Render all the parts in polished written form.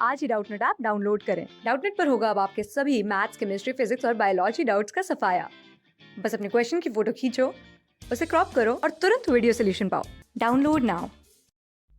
आज ही Doubtnut app download करें। Doubtnut पर होगा अब आपके सभी मैथ्स, केमिस्ट्री, फिजिक्स और बायोलॉजी डाउट्स का सफाया। बस अपने क्वेश्चन की फोटो खींचो, उसे क्रॉप करो और तुरंत वीडियो सोल्यूशन पाओ। Download now.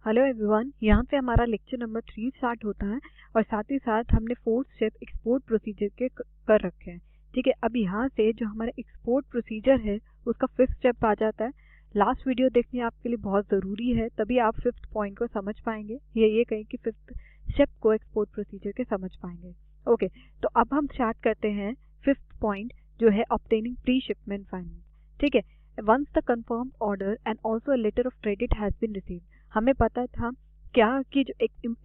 हेलो एवरीवन, यहाँ से हमारा लेक्चर नंबर 3 स्टार्ट होता है और साथ ही साथ हमने 4th स्टेप एक्सपोर्ट प्रोसीजर के कर रखे हैं। ठीक है, अब यहाँ से जो हमारा एक्सपोर्ट प्रोसीजर है उसका 5th स्टेप आ जाता है। लास्ट वीडियो देखनी आपके लिए बहुत ज़रूरी है, तभी आप 5th पॉइंट को समझ पाएंगे, ये कहें कि 5th स्टेप को एक्सपोर्ट प्रोसीजर के समझ पाएंगे। ओके, तो अब हम स्टार्ट करते हैं 5th पॉइंट जो है ऑब्टेनिंग प्री शिपमेंट फाइनेंस। ठीक है, once the confirmed order and also a letter of credit has been received. हमें पता था क्या कि जो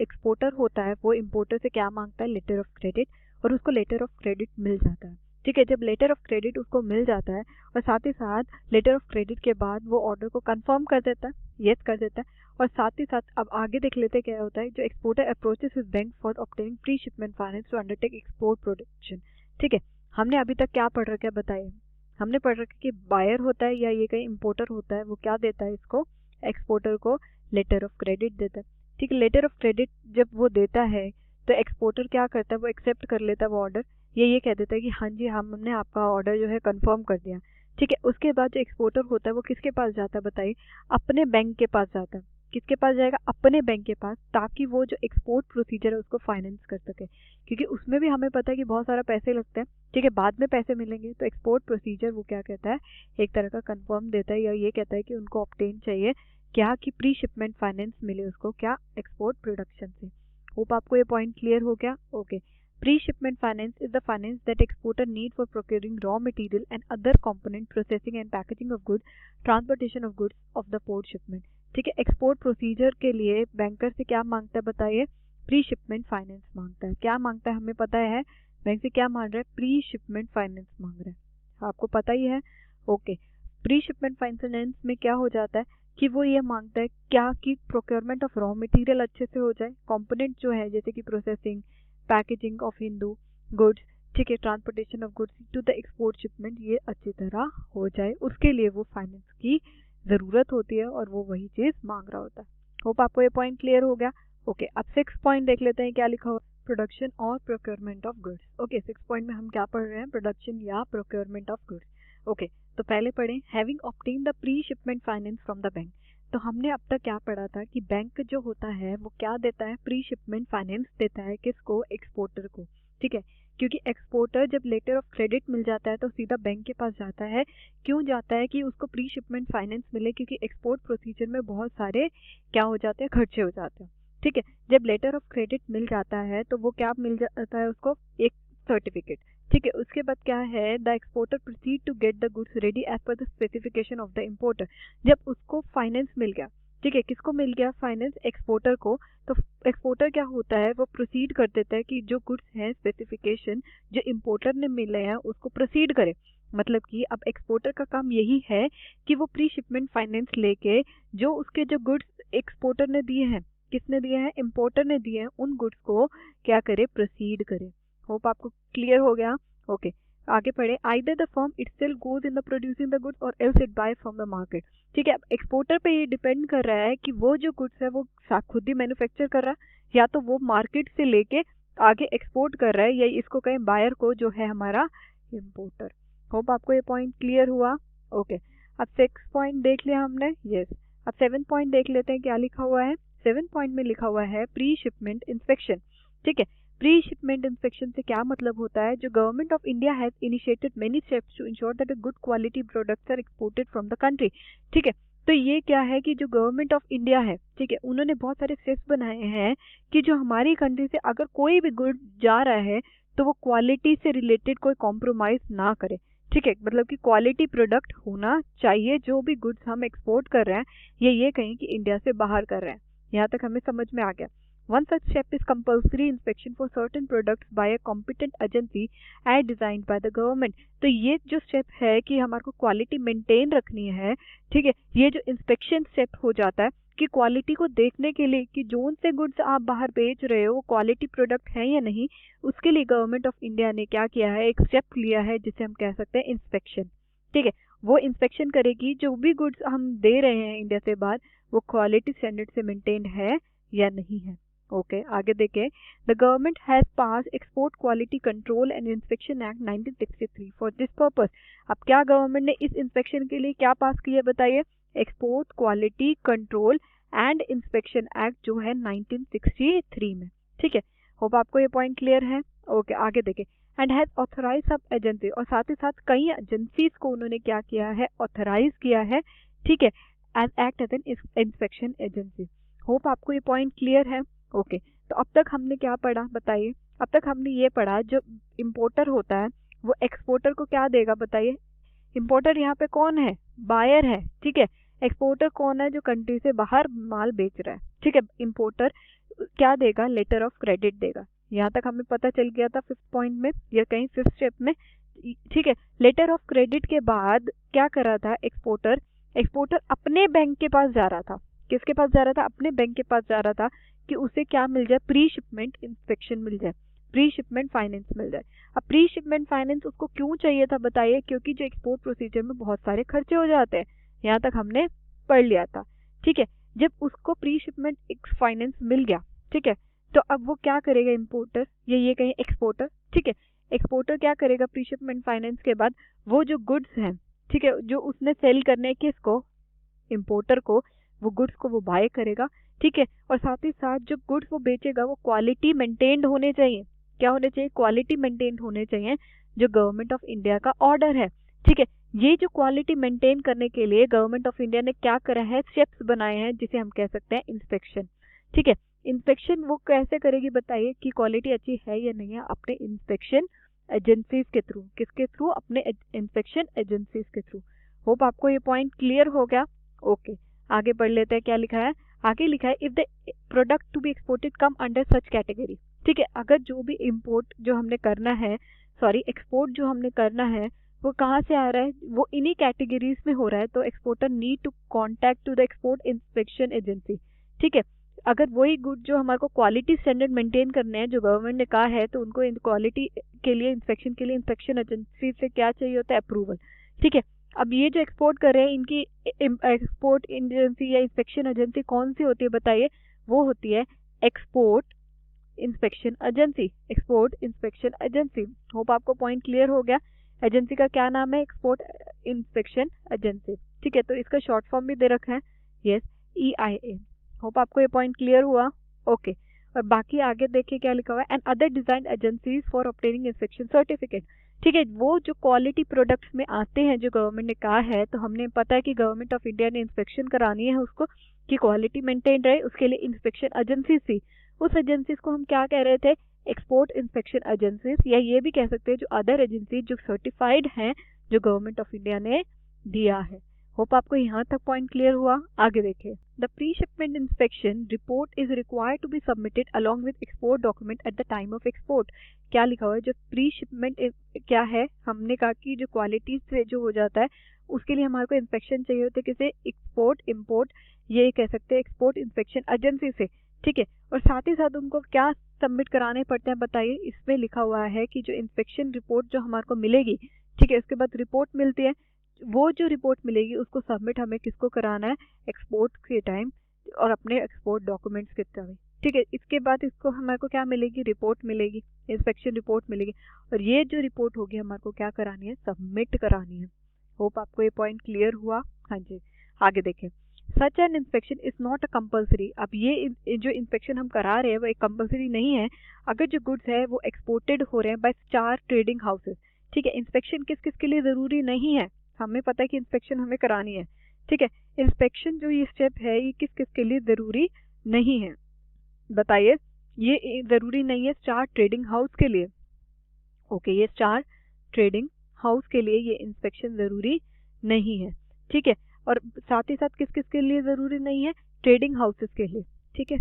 एक्सपोर्टर होता है वो इम्पोर्टर से क्या मांगता है, लेटर ऑफ क्रेडिट, और उसको लेटर ऑफ क्रेडिट मिल जाता है। ठीक है, जब लेटर ऑफ क्रेडिट उसको मिल जाता है और साथ ही साथ लेटर ऑफ क्रेडिट के बाद वो ऑर्डर को कंफर्म कर देता है, यस कर देता है, और साथ ही साथ अब आगे देख लेते हैं क्या होता है। जो exporter approaches his bank for obtaining pre shipment finance to undertake export production. ठीक है, हमने अभी तक क्या पढ़ रखा है बताइए। हमने पढ़ रखा है कि बायर होता है या ये कहीं इम्पोर्टर होता है, वो क्या देता है इसको, एक्सपोर्टर को लेटर ऑफ क्रेडिट देता है। ठीक है, लेटर ऑफ क्रेडिट जब वो देता है तो एक्सपोर्टर क्या करता है, वो एक्सेप्ट कर लेता है वो ऑर्डर, ये कह देता है कि हाँ जी हमने आपका ऑर्डर जो है कंफर्म कर दिया। ठीक है, उसके बाद जो एक्सपोर्टर होता है वो किसके पास जाता है बताइए, अपने बैंक के पास जाता है। किसके पास जाएगा, अपने बैंक के पास, ताकि वो जो एक्सपोर्ट प्रोसीजर है उसको फाइनेंस कर सके, क्योंकि उसमें भी हमें पता है कि बहुत सारा पैसे लगते हैं। ठीक है, बाद में पैसे मिलेंगे, तो एक्सपोर्ट प्रोसीजर वो क्या कहता है, एक तरह का कंफर्म देता है या ये कहता है कि उनको ऑब्टेन चाहिए क्या कि प्री शिपमेंट फाइनेंस मिले उसको, क्या, एक्सपोर्ट प्रोडक्शन से। होप आपको ये पॉइंट क्लियर हो गया। Okay, pre shipment finance is the finance that exporter need for procuring raw material and other component, processing and packaging of good, transportation of goods of the port shipment. ठीक है, export procedure के लिए banker से क्या मांगता है बताइए, pre shipment finance मांगता है। क्या मांगता है हमें पता है, बैंक से क्या मांग रहा है, प्री शिपमेंट फाइनेंस मांग रहा है, आपको पता ही है। ओके, प्री शिपमेंट फाइनेंस में क्या हो जाता है कि वो ये मांगता है क्या कि प्रोक्योरमेंट ऑफ रॉ मटेरियल अच्छे से हो जाए, कंपोनेंट जो है जैसे कि प्रोसेसिंग, पैकेजिंग ऑफ हिंदू गुड्स, ठीक है, transportation of goods to the export shipment, ये अच्छी तरह हो जाए, उसके लिए वो फाइनेंस की ज़रूरत होती है और वो वही चीज़ मांग रहा होता है। होप आपको ये पॉइंट क्लियर हो गया। ओके, अब 6 पॉइंट देख लेते हैं क्या लिखा हुआ, प्रोडक्शन और procurement of goods. Okay, 6 point में हम क्या पढ़ रहे हैं, प्रोडक्शन या प्रोक्योरमेंट ऑफ गुड्स। ओके, तो पहले पढ़ें, having obtain the pre shipment finance from the bank. तो हमने अब तक क्या पढ़ा था कि बैंक जो होता है वो क्या देता है, प्री शिपमेंट फाइनेंस देता है, किसको, एक्सपोर्टर को। ठीक है, क्योंकि एक्सपोर्टर जब लेटर ऑफ क्रेडिट मिल जाता है तो सीधा बैंक के पास जाता है। क्यों जाता है, कि उसको प्री शिपमेंट फाइनेंस मिले, क्योंकि एक्सपोर्ट प्रोसीजर में बहुत सारे क्या हो जाते हैं, खर्चे हो जाते हैं। ठीक है, जब लेटर ऑफ क्रेडिट मिल जाता है तो वो क्या मिल जाता है उसको, एक सर्टिफिकेट। ठीक है, उसके बाद क्या है, the exporter proceed to get the goods ready as per the specification of the importer. जब उसको फाइनेंस मिल गया, ठीक है, किसको मिल गया फाइनेंस, एक्सपोर्टर को, तो एक्सपोर्टर क्या होता है, वो प्रोसीड कर देता है कि जो गुड्स हैं, स्पेसिफिकेशन जो इम्पोर्टर ने मिले हैं उसको प्रोसीड करे। मतलब कि अब एक्सपोर्टर का काम यही है कि वो प्री शिपमेंट फाइनेंस लेके जो उसके जो गुड्स एक्सपोर्टर ने दिए हैं, किसने दिए हैं, इम्पोर्टर ने दिए हैं, उन गुड्स को क्या करे, प्रोसीड करे। होप आपको क्लियर हो गया। ओके, आगे पढ़े, either the firm itself goes in the producing the goods और else it buy from the market. ठीक है, अब एक्सपोर्टर पे ये डिपेंड कर रहा है कि वो जो गुड्स है वो खुद ही मैन्युफैक्चर कर रहा है या तो वो मार्केट से लेके आगे एक्सपोर्ट कर रहा है, या इसको कहें बायर को, जो है हमारा इम्पोर्टर। होप आपको ये पॉइंट क्लियर हुआ। ओके, अब 6 पॉइंट देख लिया हमने, यस। अब 7 पॉइंट देख लेते हैं क्या लिखा हुआ है। 7 पॉइंट में लिखा हुआ है प्री शिपमेंट इंस्पेक्शन। ठीक है, प्री शिपमेंट इंस्पेक्शन से क्या मतलब होता है, जो government of India has initiated many steps to ensure that good quality products are exported from the country. ठीक है, तो ये क्या है कि जो गवर्नमेंट ऑफ इंडिया है, ठीक है, उन्होंने बहुत सारे स्टेप्स बनाए हैं कि जो हमारी कंट्री से अगर कोई भी गुड जा रहा है तो वो क्वालिटी से रिलेटेड कोई कॉम्प्रोमाइज ना करे। ठीक है, मतलब कि क्वालिटी प्रोडक्ट होना चाहिए जो भी गुड्स हम एक्सपोर्ट कर रहे हैं, ये कहीं कि इंडिया से बाहर कर रहे हैं। यहाँ तक हमें समझ में आ गया। One such step is compulsory inspection for certain products by a competent agency as designed by the government। तो ये जो स्टेप है कि हमारे को क्वालिटी मेंटेन रखनी है, ठीक है, ये जो इंस्पेक्शन स्टेप हो जाता है कि क्वालिटी को देखने के लिए कि जोन से गुड्स आप बाहर बेच रहे हो वो क्वालिटी प्रोडक्ट है या नहीं, उसके लिए गवर्नमेंट ऑफ इंडिया ने क्या किया है, एक स्टेप लिया है जिसे हम कह सकते हैं इंस्पेक्शन। ठीक है, वो इंस्पेक्शन करेगी जो भी गुड्स हम दे रहे हैं इंडिया से बाहर, वो क्वालिटी स्टैंडर्ड से मेंटेन है या नहीं है। ओके आगे देखें, the government has pass export quality control and inspection act 1963 for this purpose. अब क्या गवर्नमेंट ने इस इंस्पेक्शन के लिए क्या पास किया बताइए, export quality control and inspection act जो है 1963 में। ठीक है, होप आपको ये पॉइंट क्लियर है। ओके आगे देखें, एंड हैज ऑथराइज सब एजेंसी, और साथ ही साथ कई एजेंसीज को उन्होंने क्या किया है, ऑथराइज किया है। ठीक है, as act as an inspection agency. Hope आपको ये पॉइंट क्लियर है। ओके तो अब तक हमने क्या पढ़ा बताइए, अब तक हमने ये पढ़ा जो इम्पोर्टर होता है वो एक्सपोर्टर को क्या देगा बताइए। इम्पोर्टर यहाँ पे कौन है, बायर है। ठीक है, एक्सपोर्टर कौन है, जो कंट्री से बाहर माल बेच रहा है। ठीक है, इम्पोर्टर क्या देगा, लेटर ऑफ क्रेडिट देगा। यहाँ तक हमें पता चल गया था 5th पॉइंट में या कहीं 5th स्टेप में। ठीक है, लेटर ऑफ क्रेडिट के बाद क्या कर रहा था एक्सपोर्टर, एक्सपोर्टर अपने बैंक के पास जा रहा था। किसके पास जा रहा था, अपने बैंक के पास जा रहा था कि उसे क्या मिल जाए, प्री शिपमेंट इंस्पेक्शन मिल जाए, प्री शिपमेंट फाइनेंस मिल जाए। अब प्री शिपमेंट फाइनेंस उसको क्यों चाहिए था बताइए, क्योंकि जो एक्सपोर्ट प्रोसीजर में बहुत सारे खर्चे हो जाते हैं, यहाँ तक हमने पढ़ लिया था। ठीक है, जब उसको प्री शिपमेंट फाइनेंस मिल गया, ठीक है, तो अब वो क्या करेगा इम्पोर्टर, ये कहें एक्सपोर्टर। ठीक है, एक्सपोर्टर क्या करेगा प्री शिपमेंट फाइनेंस के बाद, वो जो गुड्स हैं, ठीक है, जो उसने सेल करने हैं किसको, इम्पोर्टर को, वो गुड्स को वो बाय करेगा। ठीक है, और साथ ही साथ जो गुड्स वो बेचेगा वो क्वालिटी मेंटेन्ड होने चाहिए। क्या होने चाहिए, क्वालिटी मेंटेन्ड होने चाहिए, जो गवर्नमेंट ऑफ इंडिया का ऑर्डर है। ठीक है, ये जो क्वालिटी मेंटेन करने के लिए गवर्नमेंट ऑफ इंडिया ने क्या करा है, स्टेप्स बनाए हैं जिसे हम कह सकते हैं इंस्पेक्शन। ठीक है, इंस्पेक्शन वो कैसे करेगी बताइए कि क्वालिटी अच्छी है या नहीं है, अपने इंस्पेक्शन एजेंसीज के थ्रू। किसके थ्रू, अपने इंस्पेक्शन एजेंसीज के थ्रू। होप आपको ये पॉइंट क्लियर हो गया। ओके आगे बढ़ लेते हैं, क्या लिखा है, आगे लिखा है if the product to be exported come under such category. ठीक है, अगर जो भी इम्पोर्ट जो हमने करना है, सॉरी एक्सपोर्ट जो हमने करना है वो कहाँ से आ रहा है, वो इन्हीं कैटेगरीज में हो रहा है, तो exporter need to contact to the export inspection agency. ठीक है, अगर वही गुड जो हमारे को क्वालिटी स्टैंडर्ड मेंटेन करने हैं जो गवर्नमेंट ने कहा है, तो उनको क्वालिटी के लिए इंस्पेक्शन के लिए इंस्पेक्शन एजेंसी से क्या चाहिए होता है, अप्रूवल। ठीक है, अब ये जो एक्सपोर्ट कर रहे हैं इनकी एक्सपोर्ट एजेंसी या इंस्पेक्शन एजेंसी कौन सी होती है बताइए, वो होती है export inspection agency, export inspection agency. Hope आपको पॉइंट क्लियर हो गया। एजेंसी का क्या नाम है, एक्सपोर्ट इंस्पेक्शन एजेंसी। ठीक है, तो इसका शॉर्ट फॉर्म भी दे रखा है, यस, EIA। होप आपको ये पॉइंट क्लियर हुआ। ओके और बाकी आगे देखिए क्या लिखा हुआ है, and other design agencies for obtaining inspection certificate. ठीक है, वो जो क्वालिटी प्रोडक्ट्स में आते हैं जो गवर्नमेंट ने कहा है, तो हमने पता है कि गवर्नमेंट ऑफ इंडिया ने इंस्पेक्शन करानी है उसको कि क्वालिटी मेंटेन रहे, उसके लिए इंस्पेक्शन एजेंसी थी। उस एजेंसीज को हम क्या कह रहे थे, एक्सपोर्ट इंस्पेक्शन एजेंसीज, या ये भी कह सकते हैं जो अदर एजेंसी जो सर्टिफाइड हैं जो गवर्नमेंट ऑफ इंडिया ने दिया है। होप आपको यहाँ तक पॉइंट क्लियर हुआ। आगे देखें, the pre shipment inspection report is required to be submitted along with export document at the time of export. क्या लिखा हुआ है, जो प्री शिपमेंट क्या है, हमने कहा कि जो क्वालिटी से जो हो जाता है उसके लिए हमारे को इंस्पेक्शन चाहिए होते किसे, एक्सपोर्ट इम्पोर्ट, ये कह सकते हैं एक्सपोर्ट इंस्पेक्शन एजेंसी से। ठीक है, और साथ ही साथ उनको क्या सबमिट कराने पड़ते हैं बताइए, इसमें लिखा हुआ है कि जो इंस्पेक्शन रिपोर्ट जो हमारे को मिलेगी, ठीक है, उसके बाद रिपोर्ट मिलती है, वो जो रिपोर्ट मिलेगी उसको सबमिट हमें किसको कराना है, एक्सपोर्ट के टाइम और अपने एक्सपोर्ट डॉक्यूमेंट्स के टाइम। ठीक है, इसके बाद इसको हमारे को क्या मिलेगी, रिपोर्ट मिलेगी, इंस्पेक्शन रिपोर्ट मिलेगी, और ये जो रिपोर्ट होगी हमारे को क्या करानी है, सबमिट करानी है। होप आपको ये पॉइंट क्लियर हुआ। हाँ जी, आगे देखें, such an inspection is not a compulsory. अब ये जो इंस्पेक्शन हम करा रहे हैं वो एक कंपल्सरी नहीं है अगर जो गुड्स है वो एक्सपोर्टेड हो रहे हैं बाय स्टार ट्रेडिंग हाउसेस। ठीक है, इंस्पेक्शन किस किस के लिए जरूरी नहीं है, हमें पता है कि इंस्पेक्शन हमें करानी है। ठीक है, इंस्पेक्शन जो ये स्टेप है ये किस किस के लिए जरूरी नहीं है बताइए, ये जरूरी नहीं है स्टार ट्रेडिंग हाउस के लिए। ओके, ये स्टार ट्रेडिंग हाउस के लिए ये इंस्पेक्शन जरूरी नहीं है। ठीक है, और साथ ही साथ किस किस के लिए जरूरी नहीं है, ट्रेडिंग हाउसेस के लिए। ठीक है,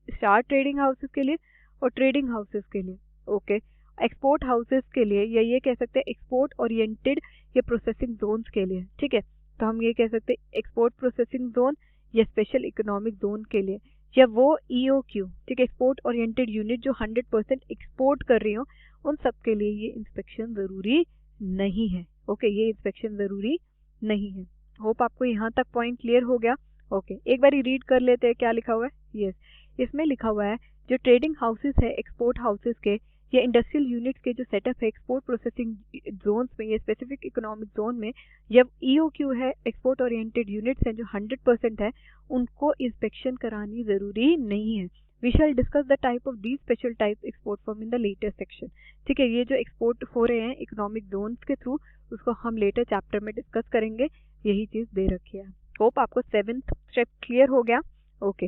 स्टार ट्रेडिंग हाउसेस के लिए और ट्रेडिंग हाउसेस के लिए। ओके, एक्सपोर्ट हाउसेस के लिए, या ये कह सकते हैं एक्सपोर्ट ओरिएंटेड या प्रोसेसिंग जोन्स के लिए। ठीक है, तो हम ये कह सकते हैं एक्सपोर्ट प्रोसेसिंग जोन या स्पेशल इकोनॉमिक जोन के लिए, या वो EOQ, ठीक है, एक्सपोर्ट ओरिएंटेड यूनिट जो 100% एक्सपोर्ट कर रही हो, उन सब के लिए ये इंस्पेक्शन जरूरी नहीं है। ओके, ये इंस्पेक्शन जरूरी नहीं है। होप आपको यहाँ तक पॉइंट क्लियर हो गया। ओके, एक बार रीड कर लेते हैं क्या लिखा हुआ है। यस, इसमें लिखा हुआ है जो ट्रेडिंग हाउसेस है एक्सपोर्ट हाउसेस के या इंडस्ट्रियल यूनिट्स के जो सेटअप है एक्सपोर्ट प्रोसेसिंग जोन्स में या स्पेसिफिक इकोनॉमिक जोन में, या ईओक्यू है एक्सपोर्ट ओरिएंटेड यूनिट्स हैं जो 100% है, उनको इंस्पेक्शन करानी ज़रूरी नहीं है। We shall discuss the type of these special type export form in the latter section. ठीक है, ये जो एक्सपोर्ट हो रहे हैं इकोनॉमिक जोन्स के थ्रू, उसको हम लेटर चैप्टर में डिस्कस करेंगे। यही चीज़ दे रखी है। होप आपको 7th स्टेप क्लियर हो गया। ओके,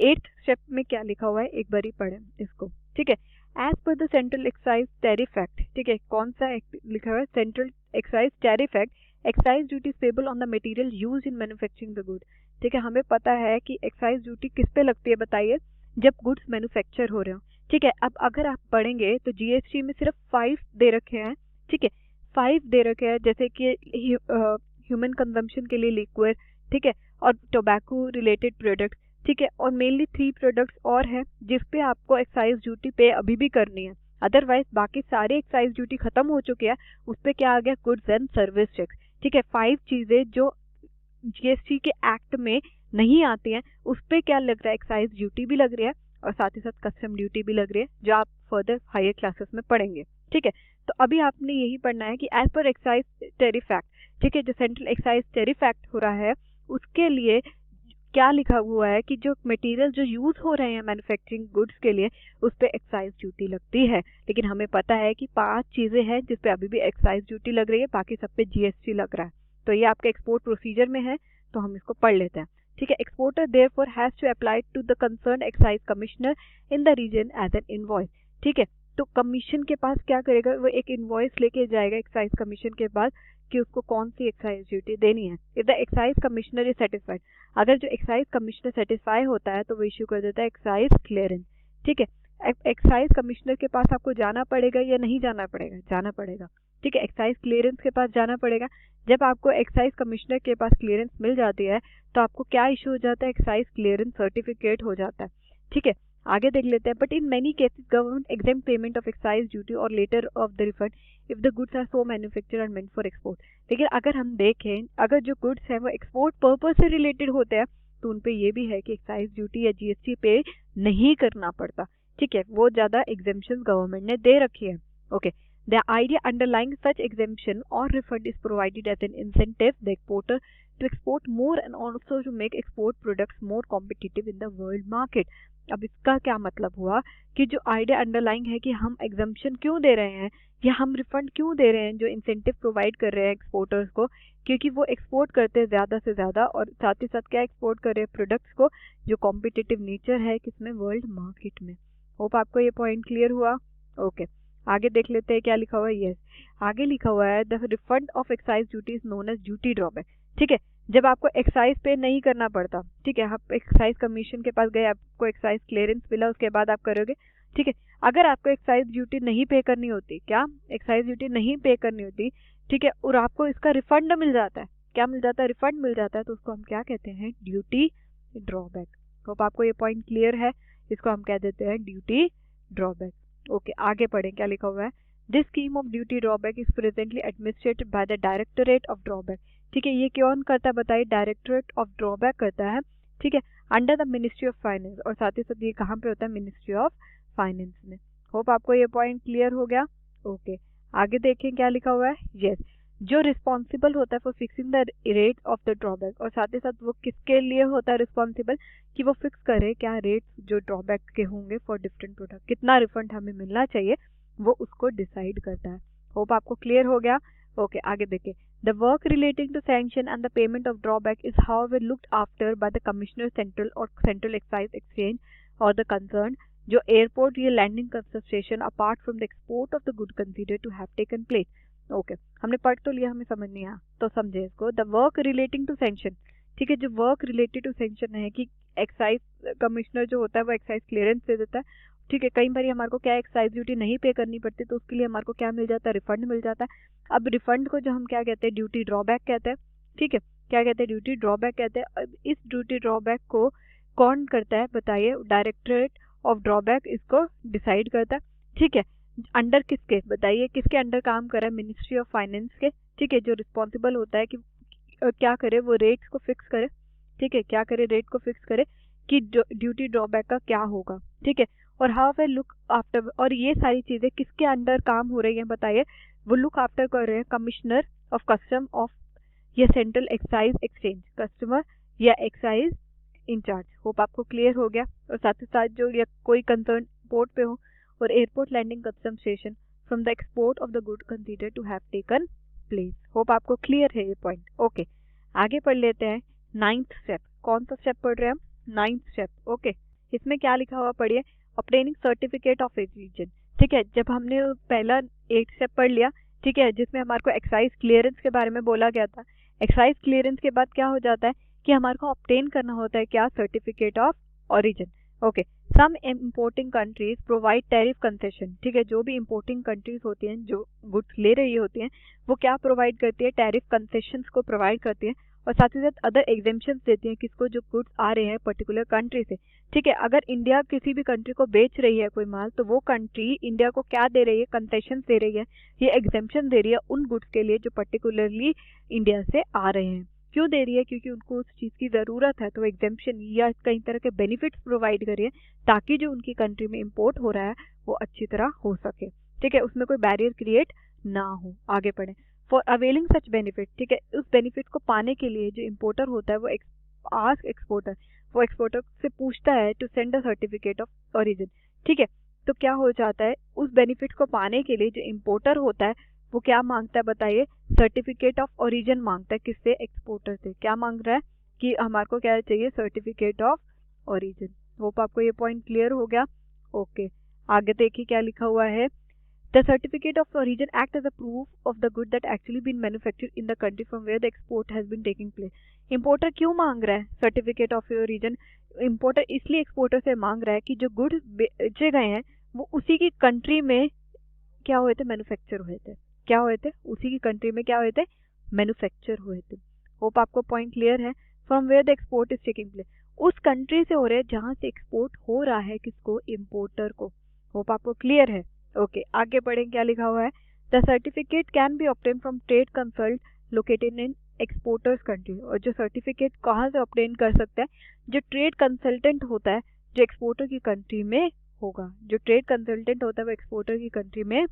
8th स्टेप में क्या लिखा हुआ है एक बारी पढ़ें इसको। ठीक है, as per the central excise tariff act. ठीक है, कौन सा एक्ट लिखा हुआ है? Central excise tariff act. Excise duty payable on the material use in manufacturing the good. ठीक है, हमें पता है कि एक्साइज ड्यूटी किस पे लगती है बताइए? जब गुड्स मैन्युफैक्चर हो रहे हो। ठीक है, अब अगर आप पढ़ेंगे तो जीएसटी में सिर्फ 5 दे रखे हैं। ठीक है, 5 दे रखे हैं, जैसे कि ह्यूमन कंजम्पशन के लिए लिक्विड, ठीक है, और टोबैको रिलेटेड प्रोडक्ट्स। ठीक है, और मेनली 3 प्रोडक्ट्स और हैं जिस पे आपको एक्साइज ड्यूटी पे अभी भी करनी है। अदरवाइज बाकी सारे एक्साइज ड्यूटी खत्म हो चुके हैं, उस पे क्या आ गया? Goods and service tax. ठीक है, 5 चीजें जो जीएसटी के एक्ट में नहीं आती हैं, उस पे क्या लग रहा है? एक्साइज ड्यूटी भी लग रही है और साथ ही साथ कस्टम ड्यूटी भी लग रही है, जो आप फर्दर हायर क्लासेस में पढ़ेंगे। ठीक है, तो अभी आपने यही पढ़ना है कि as per excise tariff act, ठीक है, जो सेंट्रल एक्साइज टैरिफ एक्ट हो रहा है उसके लिए क्या लिखा हुआ है कि जो मटेरियल जो यूज हो रहे हैं मैन्युफैक्चरिंग गुड्स के लिए, उस पे एक्साइज ड्यूटी लगती है। लेकिन हमें पता है कि 5 चीजें हैं जिस पे अभी भी एक्साइज ड्यूटी लग रही है, बाकी सब पे जीएसटी लग रहा है। तो ये आपके एक्सपोर्ट प्रोसीजर में है, तो हम इसको पढ़ लेते हैं। ठीक है, exporter therefore has to apply to the concern excise commissioner in the region as an invoice. ठीक है, तो कमीशन के पास क्या करेगा? वो एक इनवॉइस लेके जाएगा एक्साइज कमीशन के पास कि उसको कौन सी एक्साइज ड्यूटी देनी है। If the excise commissioner is satisfied, अगर जो एक्साइज कमिश्नर सेटिस्फाई होता है तो वो इश्यू कर देता है एक्साइज क्लियरेंस। ठीक है, एक्साइज कमिश्नर के पास आपको जाना पड़ेगा या नहीं जाना पड़ेगा? जाना पड़ेगा। ठीक है, एक्साइज क्लियरेंस के पास जाना पड़ेगा। जब आपको एक्साइज कमिश्नर के पास क्लियरेंस मिल जाती है तो आपको क्या इशू हो जाता है? एक्साइज क्लियरेंस सर्टिफिकेट हो जाता है। ठीक है, आगे देख लेते हैं। But in many cases government exempt payment of excise duty और later of the refund if the goods are so manufactured and meant for export. लेकिन अगर हम देखें, अगर जो गुड्स हैं वो एक्सपोर्ट पर्पज से रिलेटेड होते हैं तो उन पे ये भी है कि एक्साइज ड्यूटी या जीएसटी पे नहीं करना पड़ता। ठीक है, वो ज़्यादा एग्जेम्पशन गवर्नमेंट ने दे रखी है। Okay, the idea underlying such exemption और refund is provided as an incentive the exporter to export more and also to make export products more competitive in the world market। अब इसका क्या मतलब हुआ कि जो आइडिया अंडरलाइंग है कि हम एग्जम्पशन क्यों दे रहे हैं या हम रिफंड क्यों दे रहे हैं, जो इंसेंटिव प्रोवाइड कर रहे हैं एक्सपोर्टर्स को, क्योंकि वो एक्सपोर्ट करते हैं ज़्यादा से ज़्यादा, और साथ ही साथ क्या एक्सपोर्ट कर रहे हैं? प्रोडक्ट्स को जो कॉम्पिटिटिव नेचर है किसमें? वर्ल्ड मार्केट में। होप आपको ये पॉइंट क्लियर हुआ। ओके, आगे देख लेते हैं क्या लिखा हुआ है। यस, आगे लिखा हुआ है the refund of excise duty is known as duty drawback. ठीक है, जब आपको एक्साइज पे नहीं करना पड़ता, ठीक है, आप एक्साइज कमीशन के पास गए, आपको एक्साइज क्लियरेंस मिला, उसके बाद आप करोगे। ठीक है, अगर आपको एक्साइज ड्यूटी नहीं पे करनी होती, क्या एक्साइज ड्यूटी नहीं पे करनी होती, ठीक है, और आपको इसका रिफंड मिल जाता है, क्या मिल जाता है? रिफंड मिल जाता है, तो उसको हम क्या कहते हैं? Duty drawback. होप आपको ये पॉइंट क्लियर है, इसको हम कह देते हैं ड्यूटी ड्रॉबैक। ओके, आगे पढ़ें क्या लिखा हुआ है। This scheme of duty drawback is presently administrated by the directorate of drawback. ठीक है, ये कौन करता है बताइए? डायरेक्टोरेट ऑफ ड्रॉबैक करता है। ठीक है, under the ministry of finance, और साथ ही साथ ये कहाँ पे होता है? मिनिस्ट्री ऑफ फाइनेंस में। होप आपको ये पॉइंट क्लियर हो गया। ओके, आगे देखें क्या लिखा हुआ है। यस, जो रिस्पॉन्सिबल होता है for fixing the rate of the drawback, और साथ ही साथ वो किसके लिए होता है रिस्पॉन्सिबल? कि वो फिक्स करे क्या रेट जो ड्रॉबैक के होंगे फॉर डिफरेंट प्रोडक्ट, कितना रिफंड हमें मिलना चाहिए, वो उसको डिसाइड करता है। होप आपको क्लियर हो गया। ओके, आगे देखें। The work relating to sanction and the payment of drawback is however looked after by the Commissioner Central or Central Excise Exchange or the concerned जो एयरपोर्ट या landing consultation apart from the export of the good consider to have taken place. Okay, हमने पढ़ तो लिया, हमें समझ नहीं आया तो समझे इसको। The work relating to sanction, ठीक है, जो वर्क रिलेटेड टू सैंक्शन है कि एक्साइज कमिश्नर जो होता है वो एक्साइज क्लियरेंस दे देता है। ठीक है, कई बार हमारे को क्या एक्साइज ड्यूटी नहीं पे करनी पड़ती, तो उसके लिए हमारे को क्या मिल जाता है? रिफंड मिल जाता है। अब रिफंड को जो हम क्या कहते हैं? ड्यूटी ड्रॉबैक कहते हैं। ठीक है, क्या कहते हैं? ड्यूटी ड्रॉबैक कहते हैं। अब इस ड्यूटी ड्रॉबैक को कौन करता है बताइए? डायरेक्टरेट ऑफ ड्रॉबैक इसको डिसाइड करता है। ठीक है, अंडर किसके बताइए? किसके अंडर काम कर रहा है? मिनिस्ट्री ऑफ फाइनेंस के। ठीक है, जो रिस्पॉन्सिबल होता है कि क्या करे? वो रेट्स को फिक्स करे। ठीक है, क्या करे? रेट को फिक्स करे कि ड्यूटी ड्रॉबैक का क्या होगा। ठीक है, और हाउ वे लुक आफ्टर, और ये सारी चीज़ें किसके अंडर काम हो रही हैं बताइए? वो लुक आफ्टर कर रहे हैं कमिश्नर ऑफ कस्टम ऑफ या सेंट्रल एक्साइज एक्सचेंज, कस्टमर या एक्साइज इंचार्ज। होप आपको क्लियर हो गया। और साथ ही साथ जो या कोई कंसर्न पोर्ट पे हो और airport landing custom station from the export of the good consider to have taken place. Hope आपको क्लियर है ये पॉइंट। ओके, आगे पढ़ लेते हैं 9th स्टेप। कौन सा स्टेप पढ़ रहे हैं हम? 9th step. ओके, इसमें क्या लिखा हुआ पढ़िए, ऑब्टेनिंग सर्टिफिकेट ऑफ ओरिजिन। ठीक है, जब हमने पहला 8 स्टेप पढ़ लिया, ठीक है, जिसमें हमारे को एक्साइज क्लियरेंस के बारे में बोला गया था। एक्साइज क्लियरेंस के बाद क्या हो जाता है कि हमारे को ऑब्टेन करना होता है क्या? Certificate of origin. Okay, some importing countries provide tariff concession. ठीक है, जो भी इम्पोर्टिंग कंट्रीज होती हैं जो गुड्स ले रही होती हैं वो क्या प्रोवाइड करती है? टैरिफ कंसेशंस को प्रोवाइड करती है और साथ ही साथ अदर एग्जेम्पशंस देती हैं किसको? जो गुड्स आ रहे हैं पर्टिकुलर कंट्री से। ठीक है, अगर इंडिया किसी भी कंट्री को बेच रही है कोई माल, तो वो कंट्री इंडिया को क्या दे रही है? कंसेशन दे रही है, ये एग्जेम्पशन दे रही है उन गुड्स के लिए जो पर्टिकुलरली इंडिया से आ रहे हैं। क्यों दे रही है? क्योंकि उनको उस चीज़ की ज़रूरत है, तो एग्जेम्पशन या कई तरह के बेनिफिट्स प्रोवाइड करिए ताकि जो उनकी कंट्री में इंपोर्ट हो रहा है वो अच्छी तरह हो सके। ठीक है, उसमें कोई बैरियर क्रिएट ना हो। आगे बढ़े, फॉर अवेलिंग सच बेनिफिट। ठीक है, उस बेनिफिट को पाने के लिए जो इम्पोर्टर होता है वो आस्क एक्सपोर्टर, वो एक्सपोर्टर से पूछता है to send a certificate of origin. ठीक है, तो क्या हो जाता है, उस बेनिफिट को पाने के लिए जो इम्पोर्टर होता है वो क्या मांगता है बताइए? सर्टिफिकेट ऑफ ओरिजिन मांगता है। किससे? एक्सपोर्टर से। क्या मांग रहा है कि हमारे को क्या चाहिए? Certificate of origin. होप आपको ये पॉइंट क्लियर हो गया। ओके, आगे देखिए क्या लिखा हुआ है। The certificate of origin act as a proof of the good that actually been manufactured in the country from where the export has been taking place. Importer क्यों मांग रहा है सर्टिफिकेट ऑफ ओरिजिन? इम्पोर्टर इसलिए exporter से मांग रहा है कि जो गुड्स बेचे गए हैं वो उसी की कंट्री में क्या हुए थे? मैन्युफैक्चर हुए थे। क्या हुए थे? उसी की कंट्री में क्या हुए थे? मैन्युफैक्चर हुए थे। होप आपको पॉइंट क्लियर है। From where the export is taking place, उस कंट्री से हो रहा है जहां से एक्सपोर्ट हो रहा है किसको? इम्पोर्टर को। होप आपको क्लियर है। ओके, आगे बढ़ें, क्या लिखा हुआ है? The certificate can be obtain from trade consult located in exporters country. और जो सर्टिफिकेट कहाँ से ऑब्टेन कर सकता है? जो ट्रेड कंसल्टेंट होता है जो एक्सपोर्टर की कंट्री में होगा। जो ट्रेड कंसल्टेंट होता है वो एक्सपोर्टर की कंट्री में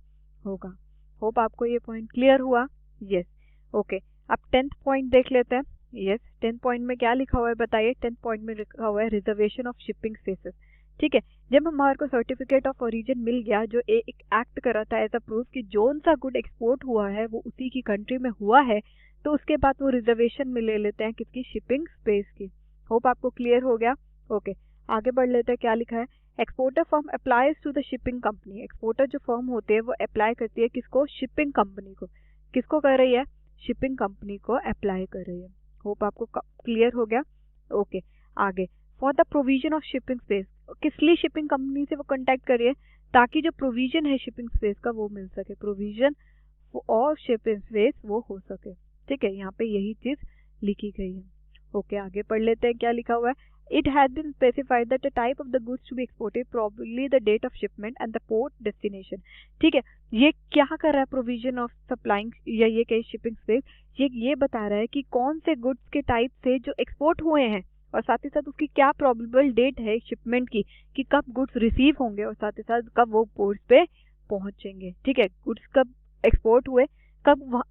होगा। होप आपको ये पॉइंट क्लियर हुआ। यस, ओके, अब 10th पॉइंट देख लेते हैं। यस, 10th पॉइंट में क्या लिखा हुआ है बताइए? 10th पॉइंट में लिखा हुआ है रिजर्वेशन ऑफ शिपिंग स्पेसेस। ठीक है, जब हमारे को सर्टिफिकेट ऑफ ओरिजिन मिल गया जो एक एक्ट कर रहा था एज अ प्रूफ कि जोन सा गुड एक्सपोर्ट हुआ है वो उसी की कंट्री में हुआ है, तो उसके बाद वो रिजर्वेशन में ले लेते हैं किसकी? शिपिंग स्पेस की। होप आपको क्लियर हो गया। ओके, आगे बढ़ लेते हैं, क्या लिखा है? Exporter firm applies to the shipping company. Exporter जो फर्म होती है वो अप्लाई करती है किसको? शिपिंग कंपनी को। किसको कर रही है? शिपिंग कंपनी को अप्लाई कर रही है। होप आपको क्लियर हो गया। ओके, आगे, for the provision of shipping space, किस लिए शिपिंग कंपनी से वो कांटेक्ट करिए? ताकि जो प्रोविजन है शिपिंग स्पेस का वो मिल सके, प्रोविजन और शिपिंग स्पेस वो हो सके। ठीक है, यहाँ पे यही चीज लिखी गई है। ओके, आगे पढ़ लेते हैं, क्या लिखा हुआ है? It has been specified that the type of the goods to be exported, probably the date of shipment and the port destination. ठीक है, ये क्या कर रहा है? प्रोविजन ऑफ सप्लाइंग या ये कहीं शिपिंग स्पेस, ये बता रहा है कि कौन से गुड्स के टाइप से जो एक्सपोर्ट हुए हैं और साथ ही साथ उसकी क्या प्रोबेबल डेट है शिपमेंट की, कि कब गुड्स रिसीव होंगे और साथ ही साथ कब वो पोर्ट्स पे पहुंचेंगे। ठीक है, गुड्स कब एक्सपोर्ट हुए, कब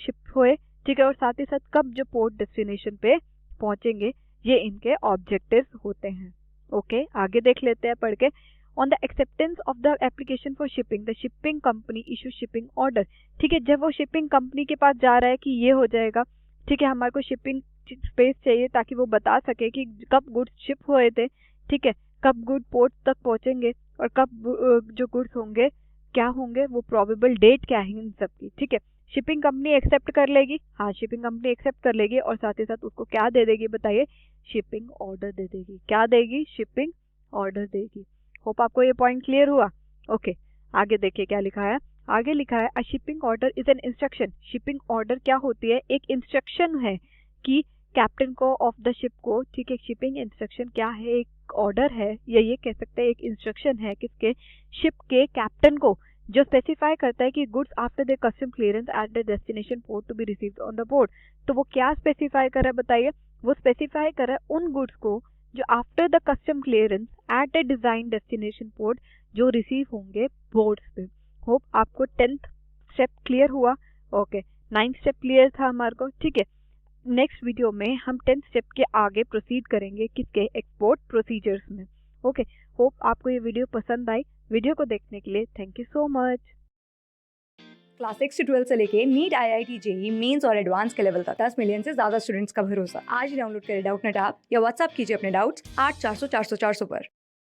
शिप हुए, ठीक है, और साथ ही साथ कब जो पोर्ट डेस्टिनेशन पे पहुंचेंगे, ये इनके ऑब्जेक्टिव्स होते हैं। ओके, आगे देख लेते हैं पढ़ के। On the acceptance of the application for shipping, the shipping company issue shipping order. ठीक है, जब वो शिपिंग कंपनी के पास जा रहा है कि ये हो जाएगा, ठीक है, हमारे को शिपिंग स्पेस चाहिए ताकि वो बता सके कि कब गुड्स शिप हुए थे, ठीक है, कब गुड पोर्ट तक पहुंचेंगे और कब जो गुड्स होंगे क्या होंगे, वो प्रोबेबल डेट क्या है इन सब की। ठीक है, शिपिंग कंपनी एक्सेप्ट कर लेगी। हाँ, शिपिंग कंपनी एक्सेप्ट कर लेगी और साथ ही साथ उसको क्या दे देगी बताइए? शिपिंग ऑर्डर दे देगी। क्या देगी? शिपिंग ऑर्डर देगी। होप आपको ये पॉइंट क्लियर हुआ। ओके, आगे देखिए क्या लिखा है। आगे लिखा है a shipping order is an instruction. Shipping order क्या होती है? एक इंस्ट्रक्शन है कि कैप्टन को ऑफ द शिप को, ठीक है, शिपिंग इंस्ट्रक्शन क्या है? एक ऑर्डर है या ये कह सकते हैं एक इंस्ट्रक्शन है किसके? शिप के कैप्टन को, जो स्पेसिफाई करता है कि goods after the custom clearance at the destination port to be received on the board. तो वो क्या स्पेसिफाई कर रहा है बताइए? वो स्पेसिफाई कर रहा है उन गुड्स को जो after the custom clearance at a design destination port जो रिसीव होंगे बोर्ड्स पे। होप आपको 10th स्टेप क्लियर हुआ। ओके, 9th स्टेप क्लियर था हमारे को, ठीक है। नेक्स्ट वीडियो में हम 10th स्टेप के आगे प्रोसीड करेंगे किसके, एक्सपोर्ट प्रोसीजर्स में। ओके, होप आपको ये वीडियो पसंद आई। वीडियो को देखने के लिए thank you so much. Class 6 से 12 से लेके नीट, IIT, JEE मेंस और एडवांस के लेवल तक 10 मिलियन से ज्यादा स्टूडेंट्स का भरोसा। आज ही डाउनलोड करें डाउटनेट ऐप या व्हाट्सएप कीजिए अपने डाउट्स 8400 400 400 पर।